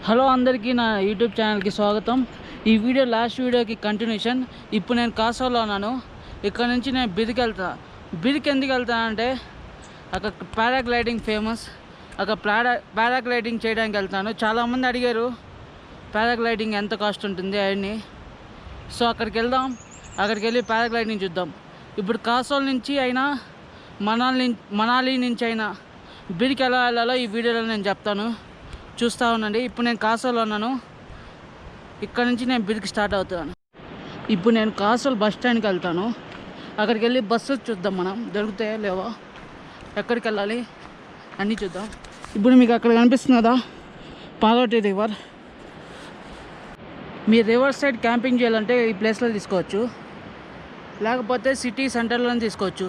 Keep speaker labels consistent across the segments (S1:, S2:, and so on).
S1: Hello అందరికీ నా YouTube ఛానల్కి స్వాగతం. ఈ వీడియో లాస్ట్ వీడియోకి కంటిన్యూషన్. ఇప్పుడు నేను కాసోలో ఉన్నాను. ఇక్కడ నుంచి నేను బిర్కి వెళ్తా. బిర్కి ఎందుకు వెళ్తానంటే అక్కడ పారాగ్లైడింగ్ ఫేమస్. అక్కడ పారాగ్లైడింగ్ చేయడానికి వెళ్తాను. చాలామంది అడిగారు పారాగ్లైడింగ్ ఎంత కాస్ట్ ఉంటుంది అవన్నీ. సో అక్కడికి వెళ్దాం. అక్కడికి వెళ్ళి పారాగ్లైడింగ్ చూద్దాం. ఇప్పుడు కాసోల్ నుంచి అయినా మనాలి నుంచి అయినా బిర్కి ఎలా వెళ్ళాలో ఈ వీడియోలో నేను చెప్తాను. చూస్తూ ఉండండి. ఇప్పుడు నేను కాసోల్లో ఉన్నాను. ఇక్కడ నుంచి నేను బిర్కి స్టార్ట్ అవుతాను. ఇప్పుడు నేను కాసోల్ బస్ స్టాండ్కి వెళ్తాను. అక్కడికి వెళ్ళి బస్సు చూద్దాం, మనం దొరుకుతాయో లేవో, ఎక్కడికి వెళ్ళాలి అన్నీ చూద్దాం. ఇప్పుడు మీకు అక్కడ కనిపిస్తుంది కదా పార్వతి రివర్. మీ రివర్ సైడ్ క్యాంపింగ్ చేయాలంటే ఈ ప్లేస్లో తీసుకోవచ్చు, లేకపోతే సిటీ సెంటర్లోనే తీసుకోవచ్చు.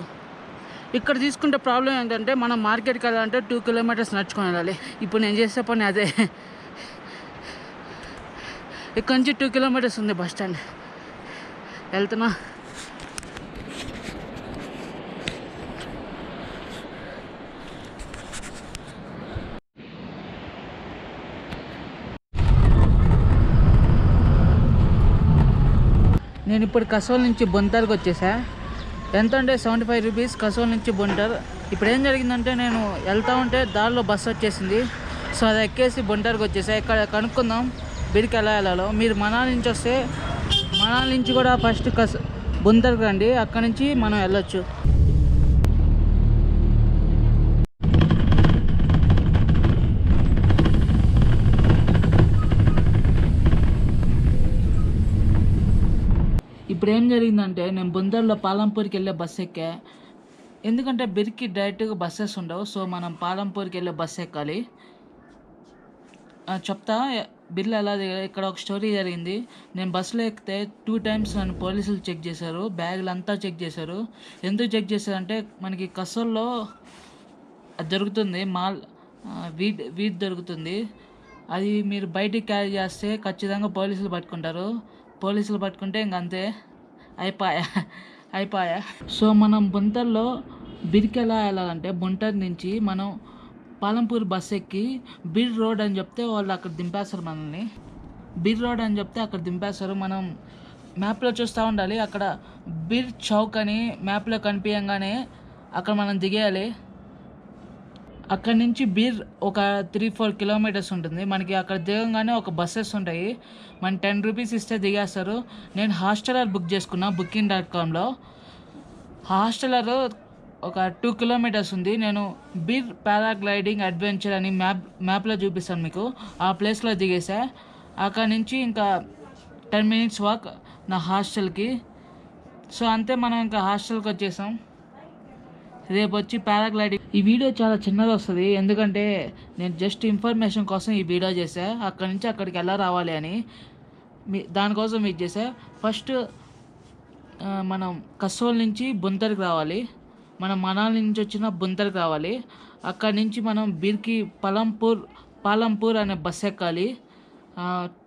S1: ఇక్కడ తీసుకుంటే ప్రాబ్లం ఏంటంటే మనం మార్కెట్కి వెళ్ళాలంటే 2 కిలోమీటర్స్ నడుచుకొని వెళ్ళాలి. ఇప్పుడు నేను చేసే పని అదే. ఇక్కడ నుంచి 2 కిలోమీటర్స్ ఉంది బస్ స్టాండ్. వెళ్తున్నా. నేను ఇప్పుడు కసోల్ నుంచి బొంతర్కి వచ్చేసా. ఎంత అంటే 75 రూపీస్ కసోల్ నుంచి బొంటర్. ఇప్పుడు ఏం జరిగిందంటే నేను వెళ్తూ ఉంటే దారిలో బస్సు వచ్చేసింది. సో అది ఎక్కేసి బొంటర్కి వచ్చేసా. ఇక్కడ కనుక్కుందాం బిర్కి ఎలా వెళ్ళాలో. మీరు మనాలి నుంచి వస్తే మనాలి నుంచి కూడా ఫస్ట్ బొంతర్కి రండి, అక్కడి నుంచి మనం వెళ్ళొచ్చు. ఇప్పుడు ఏం జరిగిందంటే నేను బొందర్లో పాలంపూర్కి వెళ్ళే బస్సు ఎక్కా. ఎందుకంటే బిర్కి డైరెక్ట్గా బస్సెస్ ఉండవు. సో మనం పాలంపూర్కి వెళ్ళే బస్సు ఎక్కాలి. చెప్తా బిర్లు ఎలా ఇక్కడ ఒక స్టోరీ జరిగింది. నేను బస్సులో ఎక్కితే 2 times నన్ను పోలీసులు చెక్ చేశారు. బ్యాగులు అంతా చెక్ చేశారు. ఎందుకు చెక్ చేశారంటే మనకి కసోల్లో దొరుకుతుంది మాల్, వీట్ దొరుకుతుంది. అది మీరు బయటికి క్యారీ చేస్తే ఖచ్చితంగా పోలీసులు పట్టుకుంటారు. పోలీసులు పట్టుకుంటే ఇంక అంతే, అయిపోయా. సో మనం బొంతర్లో బిర్కి ఎలా వెళ్ళాలంటే బొంటర్ నుంచి మనం పాలంపూర్ బస్ ఎక్కి బిర్ రోడ్ అని చెప్తే వాళ్ళు అక్కడ దింపేస్తారు మనల్ని. బిర్ రోడ్ అని చెప్తే అక్కడ దింపేస్తారు. మనం మ్యాప్లో చూస్తూ ఉండాలి. అక్కడ బిర్ చౌక్ అని మ్యాప్లో కనిపించగానే అక్కడ మనం దిగేయాలి. అక్కడి నుంచి బీర్ ఒక 3-4 కిలోమీటర్స్ ఉంటుంది. మనకి అక్కడ దిగంగానే ఒక బస్సెస్ ఉంటాయి. మన 10 రూపీస్ ఇస్తే దిగేస్తారు. నేను హాస్టలర్ బుక్ చేసుకున్నా booking.comలో. హాస్టలర్ ఒక 2 కిలోమీటర్స్ ఉంది. నేను బీర్ పారాగ్లైడింగ్ అడ్వెంచర్ అని మ్యాప్లో చూపిస్తాను మీకు. ఆ ప్లేస్లో దిగేసా. అక్కడి నుంచి ఇంకా 10 minutes వాక్ నా హాస్టల్కి. సో అంతే, మనం ఇంకా హాస్టల్కి వచ్చేసాం. రేపు వచ్చి పారాగ్లైడింగ్. ఈ వీడియో చాలా చిన్నది వస్తుంది, ఎందుకంటే నేను జస్ట్ ఇన్ఫర్మేషన్ కోసం ఈ వీడియో చేశా. అక్కడి నుంచి అక్కడికి ఎలా రావాలి అని దానికోసం ఇది చేశా. ఫస్ట్ మనం కసోల్ నుంచి బొంతర్కి రావాలి. మనం మనాలి నుంచి వచ్చిన బొంతర్కి రావాలి. అక్కడి నుంచి మనం బిర్కి పాలంపూర్ అనే బస్ ఎక్కాలి.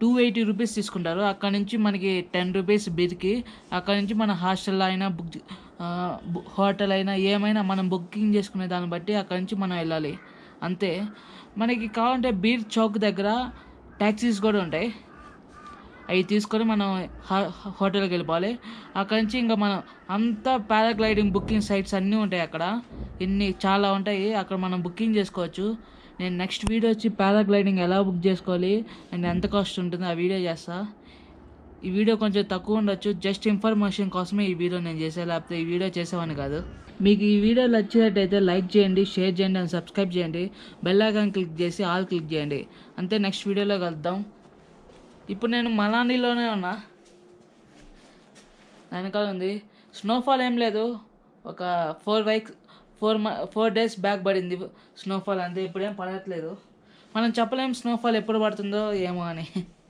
S1: 280 రూపీస్ తీసుకుంటారు. అక్కడి నుంచి మనకి 10 రూపీస్ బిర్కి. అక్కడి నుంచి మన హాస్టల్లో అయినా హోటల్ అయినా ఏమైనా మనం బుకింగ్ చేసుకునే దాన్ని బట్టి అక్కడి నుంచి మనం వెళ్ళాలి. అంతే. మనకి కావాలంటే బీర్ చౌక్ దగ్గర ట్యాక్సీస్ కూడా ఉంటాయి. అవి తీసుకొని మనం హోటల్కి వెళ్ళిపోవాలి. అక్కడి నుంచి ఇంకా మనం అంతా పారాగ్లైడింగ్ బుకింగ్ సైట్స్ అన్నీ ఉంటాయి అక్కడ. చాలా ఉంటాయి అక్కడ, మనం బుకింగ్ చేసుకోవచ్చు. నేను నెక్స్ట్ వీడియో వచ్చి పారాగ్లైడింగ్ ఎలా బుక్ చేసుకోవాలి అండ్ ఎంత కాస్ట్ ఉంటుందో ఆ వీడియో చేస్తా. ఈ వీడియో కొంచెం తక్కువ ఉండొచ్చు, జస్ట్ ఇన్ఫర్మేషన్ కోసమే ఈ వీడియో నేను చేసా, లేకపోతే ఈ వీడియో చేసేవాడిని కాదు. మీకు ఈ వీడియో నచ్చినట్టయితే లైక్ చేయండి, షేర్ చేయండి అండ్ సబ్స్క్రైబ్ చేయండి. బెల్ ఐకాన్ క్లిక్ చేసి ఆల్ క్లిక్ చేయండి. అంతే, నెక్స్ట్ వీడియోలో కలుద్దాం. ఇప్పుడు నేను మనాలిలోనే ఉన్నా. వెనకాల ఉంది స్నోఫాల్. ఏం లేదు, ఒక 4 days బ్యాక్ పడింది స్నోఫాల్ అంతే. ఇప్పుడేం పడట్లేదు. మనం చెప్పలేం స్నోఫాల్ ఎప్పుడు పడుతుందో ఏమో అని.